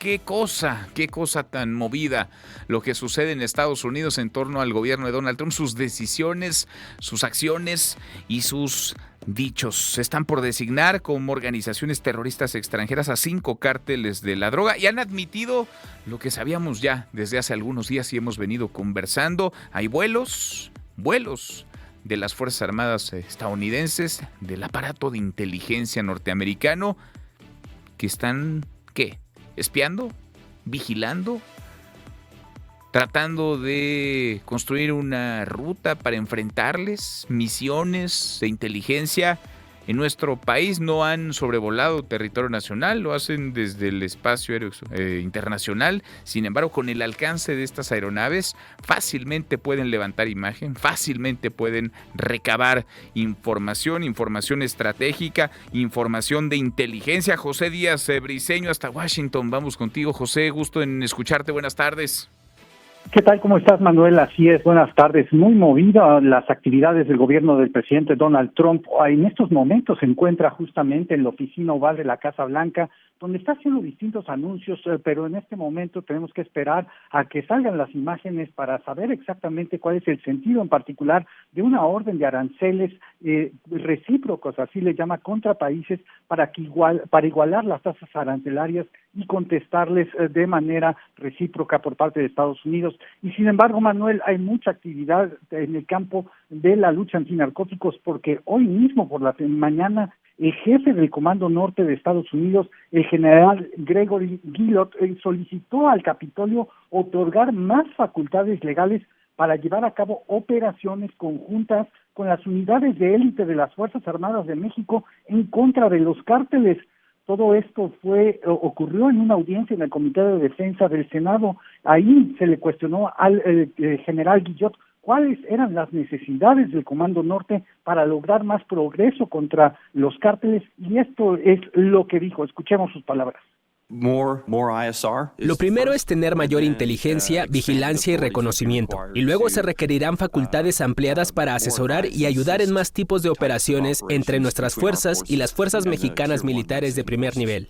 qué cosa tan movida lo que sucede en Estados Unidos en torno al gobierno de Donald Trump, sus decisiones, sus acciones y sus dichos. Están por designar como organizaciones terroristas extranjeras a 5 cárteles de la droga y han admitido lo que sabíamos ya desde hace algunos días y hemos venido conversando. Hay vuelos de las Fuerzas Armadas estadounidenses, del aparato de inteligencia norteamericano, que están, ¿qué? ¿Espiando? ¿Vigilando? ¿Tratando de construir una ruta para enfrentarles? ¿Misiones de inteligencia? En nuestro país no han sobrevolado territorio nacional, lo hacen desde el espacio aéreo internacional. Sin embargo, con el alcance de estas aeronaves, fácilmente pueden levantar imagen, fácilmente pueden recabar información estratégica, información de inteligencia. José Díaz Briceño, hasta Washington. Vamos contigo, José. Gusto en escucharte. Buenas tardes. ¿Qué tal? ¿Cómo estás, Manuel? Así es, buenas tardes. Muy movida las actividades del gobierno del presidente Donald Trump. En estos momentos se encuentra justamente en la oficina oval de la Casa Blanca, donde está haciendo distintos anuncios, pero en este momento tenemos que esperar a que salgan las imágenes para saber exactamente cuál es el sentido en particular de una orden de aranceles recíprocos, así le llama, contra países para igualar las tasas arancelarias y contestarles de manera recíproca por parte de Estados Unidos. Y sin embargo, Manuel, hay mucha actividad en el campo de la lucha antinarcóticos, porque hoy mismo por la mañana el jefe del Comando Norte de Estados Unidos, el general Gregory Guillotte, solicitó al Capitolio otorgar más facultades legales para llevar a cabo operaciones conjuntas con las unidades de élite de las Fuerzas Armadas de México en contra de los cárteles. Todo esto ocurrió en una audiencia en el Comité de Defensa del Senado. Ahí se le cuestionó al general Guillot cuáles eran las necesidades del Comando Norte para lograr más progreso contra los cárteles, y esto es lo que dijo. Escuchemos sus palabras. Lo primero es tener mayor inteligencia, vigilancia y reconocimiento, y luego se requerirán facultades ampliadas para asesorar y ayudar en más tipos de operaciones entre nuestras fuerzas y las fuerzas mexicanas militares de primer nivel.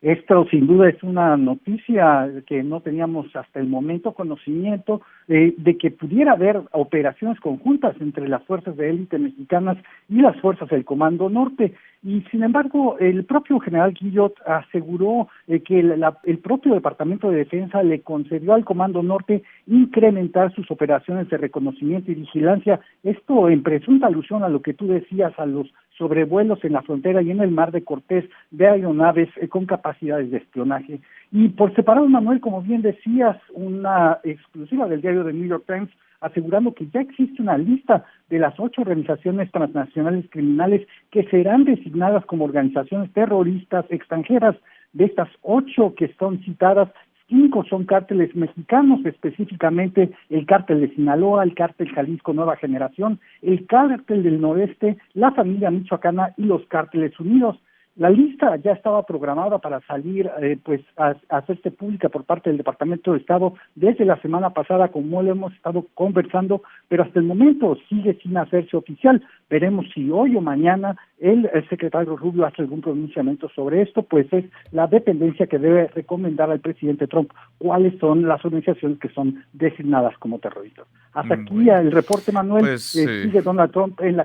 Esto sin duda es una noticia que no teníamos hasta el momento conocimiento de que pudiera haber operaciones conjuntas entre las fuerzas de élite mexicanas y las fuerzas del Comando Norte. Y sin embargo, el propio general Guillot aseguró que el propio Departamento de Defensa le concedió al Comando Norte incrementar sus operaciones de reconocimiento y vigilancia. Esto en presunta alusión a lo que tú decías, a los sobrevuelos en la frontera y en el Mar de Cortés de aeronaves con capacidades de espionaje. Y por separado, Manuel, como bien decías, una exclusiva del diario The New York Times asegurando que ya existe una lista de las 8 organizaciones transnacionales criminales que serán designadas como organizaciones terroristas extranjeras. De estas 8 que están citadas, 5 son cárteles mexicanos, específicamente el cártel de Sinaloa, el cártel Jalisco Nueva Generación, el cártel del Noreste, la familia michoacana y los cárteles unidos. La lista ya estaba programada para salir, a hacerse pública por parte del Departamento de Estado desde la semana pasada, como lo hemos estado conversando, pero hasta el momento sigue sin hacerse oficial. Veremos si hoy o mañana el secretario Rubio hace algún pronunciamiento sobre esto, pues es la dependencia que debe recomendar al presidente Trump cuáles son las organizaciones que son designadas como terroristas. Hasta aquí el reporte, Manuel. Pues, sigue Donald Trump en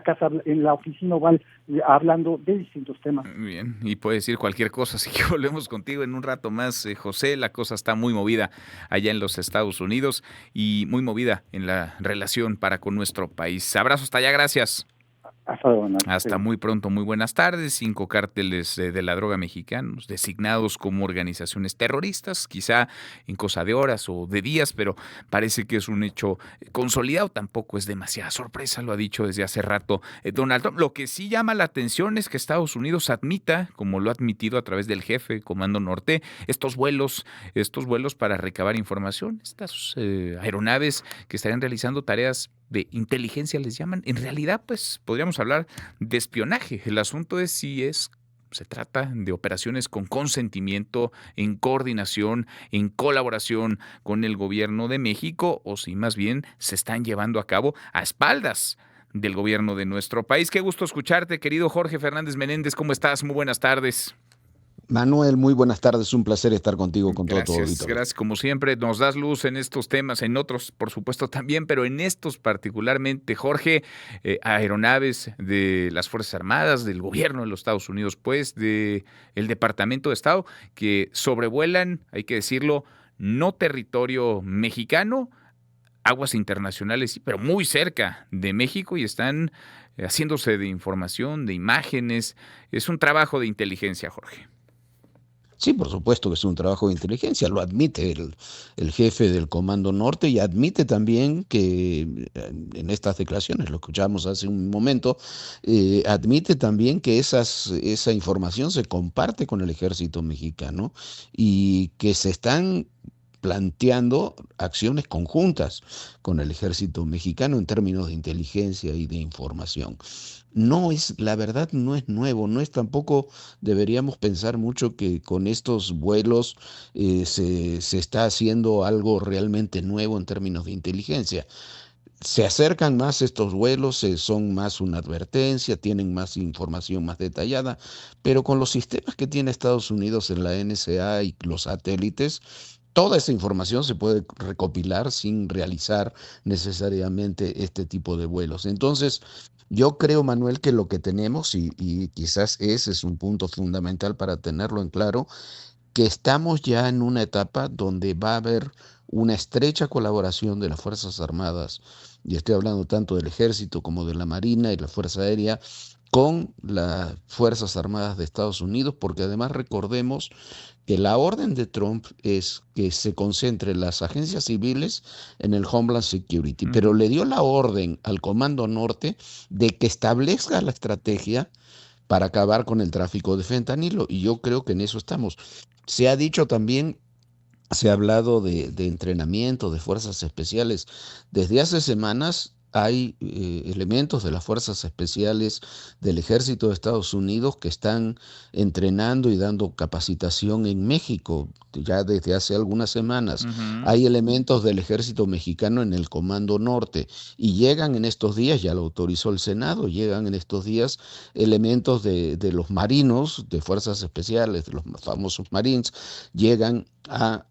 la oficina oval, hablando de distintos temas. Bien, y puede decir cualquier cosa, así que volvemos contigo en un rato más, José. La cosa está muy movida allá en los Estados Unidos y muy movida en la relación para con nuestro país. Abrazo hasta allá, gracias. Hasta muy pronto, muy buenas tardes. 5 cárteles de la droga mexicanos designados como organizaciones terroristas, quizá en cosa de horas o de días, pero parece que es un hecho consolidado. Tampoco es demasiada sorpresa, lo ha dicho desde hace rato Donald Trump. Lo que sí llama la atención es que Estados Unidos admita, como lo ha admitido a través del jefe Comando Norte, estos vuelos para recabar información, estas aeronaves que estarían realizando tareas de inteligencia, les llaman. En realidad, pues podríamos hablar de espionaje. El asunto es si se trata de operaciones con consentimiento, en coordinación, en colaboración con el gobierno de México, o si más bien se están llevando a cabo a espaldas del gobierno de nuestro país. Qué gusto escucharte, querido Jorge Fernández Menéndez. ¿Cómo estás? Muy buenas tardes. Manuel, muy buenas tardes, un placer estar contigo, con todo tu Gracias, auditorio. gracias. Como siempre, nos das luz en estos temas, en otros, por supuesto, también, pero en estos particularmente, Jorge, aeronaves de las Fuerzas Armadas, del gobierno de los Estados Unidos, pues, de el Departamento de Estado, que sobrevuelan, hay que decirlo, no territorio mexicano, aguas internacionales, sí, pero muy cerca de México y están haciéndose de información, de imágenes. Es un trabajo de inteligencia, Jorge. Sí, por supuesto que es un trabajo de inteligencia, lo admite el jefe del Comando Norte y admite también que en estas declaraciones, lo escuchamos hace un momento, admite también que esa información se comparte con el ejército mexicano y que se están planteando acciones conjuntas con el ejército mexicano en términos de inteligencia y de información. La verdad no es nuevo, no es tampoco, deberíamos pensar mucho que con estos vuelos se está haciendo algo realmente nuevo en términos de inteligencia. Se acercan más estos vuelos, son más una advertencia, tienen más información más detallada, pero con los sistemas que tiene Estados Unidos en la NSA y los satélites, toda esa información se puede recopilar sin realizar necesariamente este tipo de vuelos. Entonces, yo creo, Manuel, que lo que tenemos, y quizás ese es un punto fundamental para tenerlo en claro, que estamos ya en una etapa donde va a haber una estrecha colaboración de las Fuerzas Armadas, y estoy hablando tanto del Ejército como de la Marina y la Fuerza Aérea, con las Fuerzas Armadas de Estados Unidos, porque además recordemos que la orden de Trump es que se concentren las agencias civiles en el Homeland Security, pero le dio la orden al Comando Norte de que establezca la estrategia para acabar con el tráfico de fentanilo, y yo creo que en eso estamos. Se ha dicho también, se ha hablado de entrenamiento, de fuerzas especiales. Desde hace semanas hay elementos de las fuerzas especiales del Ejército de Estados Unidos que están entrenando y dando capacitación en México, ya desde hace algunas semanas. Hay elementos del Ejército mexicano en el Comando Norte y llegan en estos días, ya lo autorizó el Senado, llegan en estos días elementos de los marinos, de fuerzas especiales, de los famosos Marines, llegan a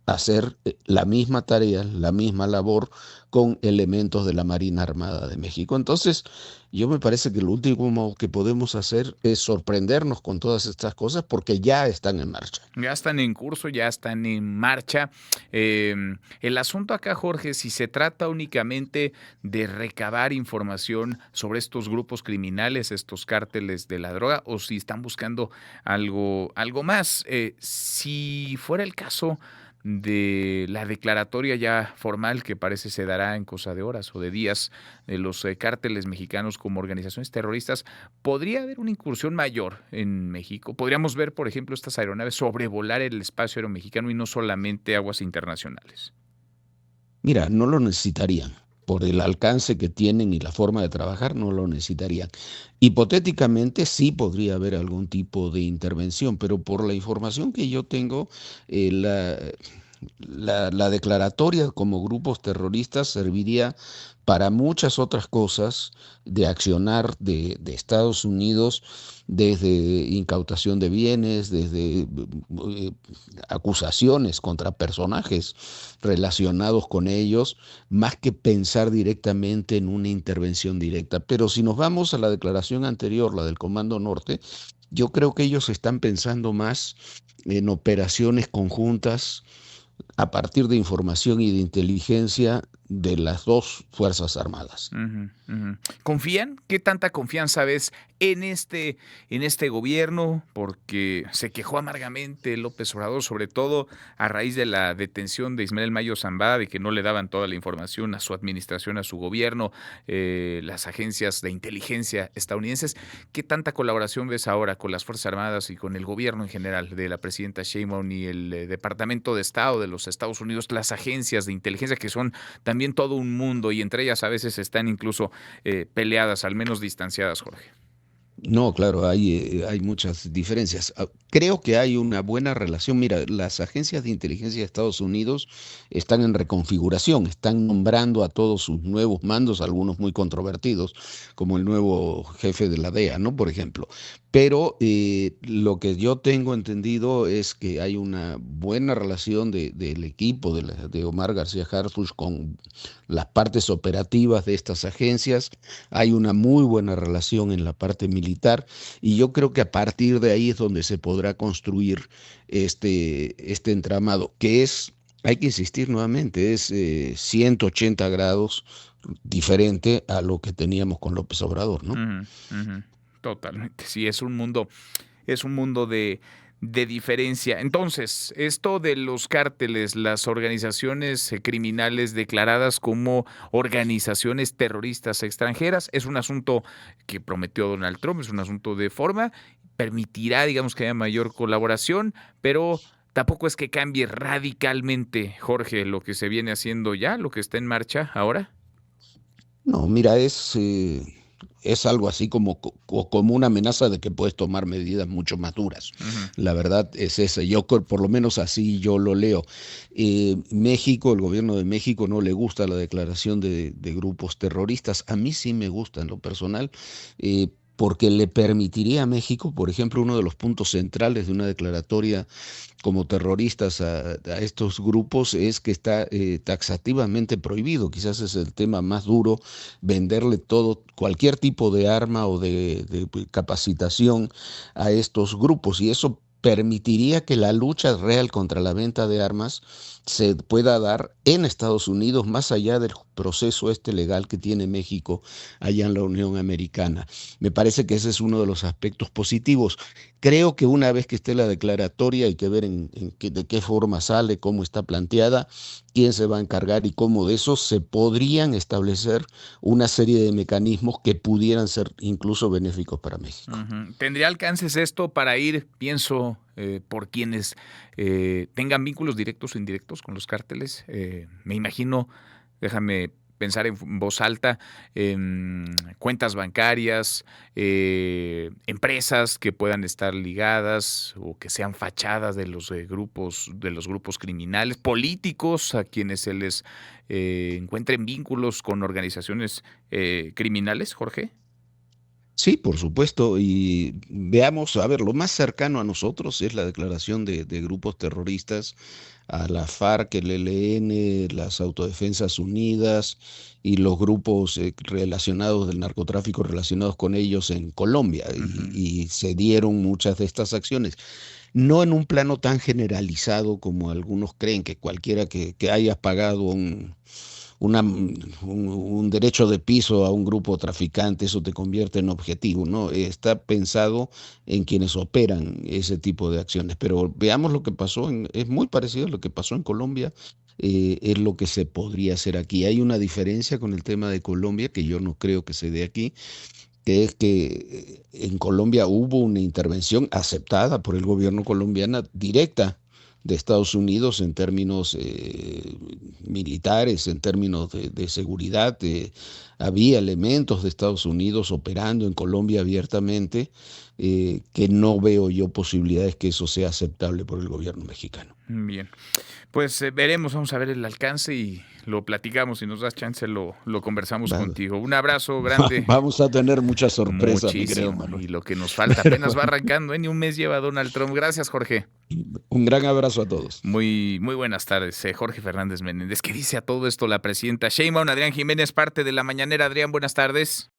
hacer la misma tarea, la misma labor con elementos de la Marina Armada de México. Entonces, yo me parece que lo último que podemos hacer es sorprendernos con todas estas cosas porque ya están en marcha. Ya están en curso, ya están en marcha. El asunto acá, Jorge, si se trata únicamente de recabar información sobre estos grupos criminales, estos cárteles de la droga, o si están buscando algo más. Si fuera el caso de la declaratoria ya formal que parece se dará en cosa de horas o de días de los cárteles mexicanos como organizaciones terroristas, ¿podría haber una incursión mayor en México? ¿Podríamos ver, por ejemplo, estas aeronaves sobrevolar el espacio aéreo mexicano y no solamente aguas internacionales? Mira, no lo necesitarían. Por el alcance que tienen y la forma de trabajar, no lo necesitarían. Hipotéticamente sí podría haber algún tipo de intervención, pero por la información que yo tengo, la declaratoria como grupos terroristas serviría para muchas otras cosas de accionar de Estados Unidos, desde incautación de bienes, desde acusaciones contra personajes relacionados con ellos, más que pensar directamente en una intervención directa. Pero si nos vamos a la declaración anterior, la del Comando Norte, yo creo que ellos están pensando más en operaciones conjuntas a partir de información y de inteligencia de las dos Fuerzas Armadas. ¿Confían? ¿Qué tanta confianza ves en este gobierno? Porque se quejó amargamente López Obrador, sobre todo a raíz de la detención de Ismael Mayo Zambada, de que no le daban toda la información a su administración, a su gobierno, las agencias de inteligencia estadounidenses. ¿Qué tanta colaboración ves ahora con las Fuerzas Armadas y con el gobierno en general de la presidenta Sheinbaum y el Departamento de Estado de los Estados Unidos, las agencias de inteligencia que son también todo un mundo y entre ellas a veces están incluso peleadas, al menos distanciadas, Jorge? No, claro, hay muchas diferencias. Creo que hay una buena relación. Mira, las agencias de inteligencia de Estados Unidos están en reconfiguración, están nombrando a todos sus nuevos mandos, algunos muy controvertidos, como el nuevo jefe de la DEA, ¿no? Por ejemplo. Pero lo que yo tengo entendido es que hay una buena relación del equipo de Omar García Harfuch con las partes operativas de estas agencias. Hay una muy buena relación en la parte militar y yo creo que a partir de ahí es donde se podrá construir este entramado, que es, hay que insistir nuevamente, es 180 grados diferente a lo que teníamos con López Obrador, ¿no? Ujú. Totalmente, sí, es un mundo de diferencia. Entonces, esto de los cárteles, las organizaciones criminales declaradas como organizaciones terroristas extranjeras, es un asunto que prometió Donald Trump, es un asunto de forma, permitirá, digamos, que haya mayor colaboración, pero tampoco es que cambie radicalmente, Jorge, lo que se viene haciendo ya, lo que está en marcha ahora. No, mira, es algo así como una amenaza de que puedes tomar medidas mucho más duras. Ujú. La verdad es esa. Yo por lo menos así yo lo leo. México, el gobierno de México no le gusta la declaración de grupos terroristas. A mí sí me gusta en lo personal. Porque le permitiría a México, por ejemplo, uno de los puntos centrales de una declaratoria como terroristas a estos grupos es que está taxativamente prohibido. Quizás es el tema más duro, venderle cualquier tipo de arma o de capacitación a estos grupos. Y eso permitiría que la lucha real contra la venta de armas se pueda dar en Estados Unidos, más allá del proceso legal que tiene México allá en la Unión Americana. Me parece que ese es uno de los aspectos positivos. Creo que una vez que esté la declaratoria hay que ver de qué forma sale, cómo está planteada, quién se va a encargar y cómo de eso se podrían establecer una serie de mecanismos que pudieran ser incluso benéficos para México. Ujú. ¿Tendría alcances esto para ir, pienso, por quienes tengan vínculos directos o indirectos con los cárteles? Me imagino, déjame pensar en voz alta, cuentas bancarias, empresas que puedan estar ligadas o que sean fachadas de los grupos criminales, políticos a quienes se les encuentren vínculos con organizaciones criminales, Jorge. Sí, por supuesto, y veamos, a ver, lo más cercano a nosotros es la declaración de grupos terroristas a la FARC, el ELN, las Autodefensas Unidas y los grupos relacionados del narcotráfico relacionados con ellos en Colombia, Ujú. y se dieron muchas de estas acciones. No en un plano tan generalizado como algunos creen, que cualquiera que haya pagado un derecho de piso a un grupo traficante, eso te convierte en objetivo, ¿no? Está pensado en quienes operan ese tipo de acciones. Pero veamos lo que pasó, es muy parecido a lo que pasó en Colombia, es lo que se podría hacer aquí. Hay una diferencia con el tema de Colombia que yo no creo que se dé aquí, que es que en Colombia hubo una intervención aceptada por el gobierno colombiano directa de Estados Unidos en términos militares, en términos de seguridad. Había elementos de Estados Unidos operando en Colombia abiertamente, que no veo yo posibilidades que eso sea aceptable por el gobierno mexicano. Bien, pues veremos, vamos a ver el alcance y lo platicamos. Si nos das chance, lo conversamos Va- contigo. Un abrazo grande, Vamos a tener muchas sorpresas, mi querido muchísimo. Manuel. Y lo que nos falta Pero apenas va arrancando, ni un mes lleva Donald Trump. Gracias, Jorge. un gran abrazo a todos. Muy buenas tardes, Jorge Fernández Menéndez. ¿Qué dice a todo esto la presidenta Sheinbaum? Adrián Jiménez, parte de la mañanera. Adrián, buenas tardes.